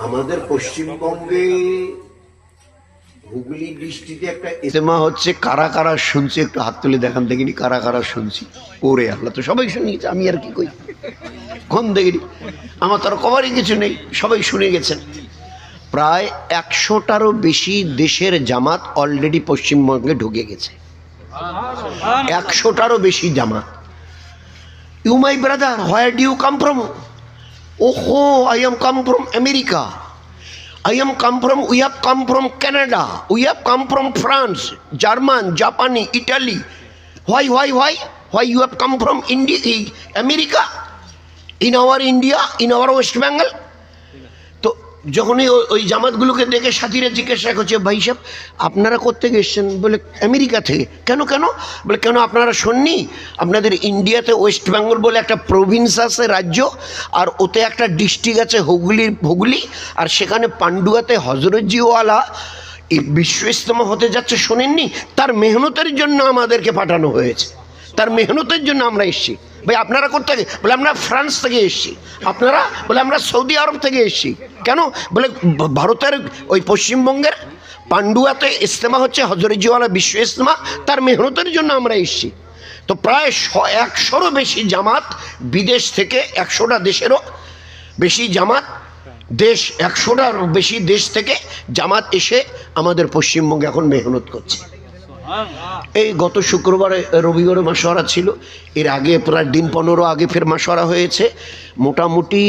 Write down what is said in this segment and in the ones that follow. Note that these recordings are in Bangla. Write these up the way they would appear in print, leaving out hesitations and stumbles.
আমাদের পশ্চিমবঙ্গে হুগলি ডিস্ট্রিক্টে একটা ইজতেমা হচ্ছে। কারা কারা শুনছি একটু হাত তুলে দেখান দেখিনি। কারা কারা শুনছি? ওরে আল্লাহ, তো সবাই শুনে গেছে, আমি আর কি কই, কোন দেখিনি, আমার তো আর কবারই কিছু নেই, সবাই শুনে গেছেন। প্রায় 100টারও বেশি দেশের জামাত অলরেডি পশ্চিমবঙ্গে ঢুকে গেছে। 100টারও বেশি জামাত। You my brother, where do you come from? ওহো, I am come from America. I am come from, we have come from Canada. We have come from France, German, Japan, Italy. Why you have come from India, America? In our India, in our West Bengal? তো যখনই ওই জামাতগুলোকে দেখে সাথীরা জিজ্ঞাসা করছে, ভাই সাহেব আপনারা কোত্থেকে এসছেন? বলে আমেরিকা থেকে। কেন বলে কেন আপনারা শুননি আপনাদের ইন্ডিয়াতে ওয়েস্ট বেঙ্গল বলে একটা প্রভিন্স আছে, রাজ্য, আর ওতে একটা ডিস্ট্রিক্ট আছে হুগলি, আর সেখানে পান্ডুয়াতে হজরতজিওয়ালা এই বিশ্ব ইজতেমা হতে যাচ্ছে, শোনেননি? তার মেহনতের জন্য আমাদেরকে পাঠানো হয়েছে, তার মেহনতের জন্য আমরা এসেছি। ভাই আপনারা কোত্থেকে? বলে আমরা ফ্রান্স থেকে এসেছি। আপনারা? বলে আমরা সৌদি আরব থেকে এসেছি। কেন? বলে ভারতের ওই পশ্চিমবঙ্গের পান্ডুয়াতে ইজতেমা হচ্ছে, হজরতজিওয়ালা বিশ্ব ইজতেমা, তার মেহনতের জন্য আমরা এসেছি। তো প্রায় 100রও বেশি জামাত বিদেশ থেকে, 100টা দেশেরও বেশি জামাত, দেশ 100টারও বেশি দেশ থেকে জামাত এসে আমাদের পশ্চিমবঙ্গে এখন মেহনত করছে। এই গত শুক্রবারে রবিবারে মাসওয়ারা ছিল, এর আগে প্রায় দিন 15 আগে ফের মাসওয়ারা হয়েছে। মোটামুটি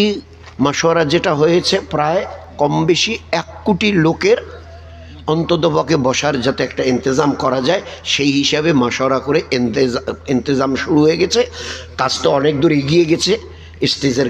মাসওয়ারা যেটা হয়েছে, প্রায় কম বেশি 1 কোটি লোকের অন্ততপক্ষে বসার যাতে একটা ইন্তজাম করা যায়, সেই হিসাবে মাসওয়ারা করে ইন্তজাম শুরু হয়ে গেছে। কাজটা অনেক দূর এগিয়ে গেছে। স্টেজের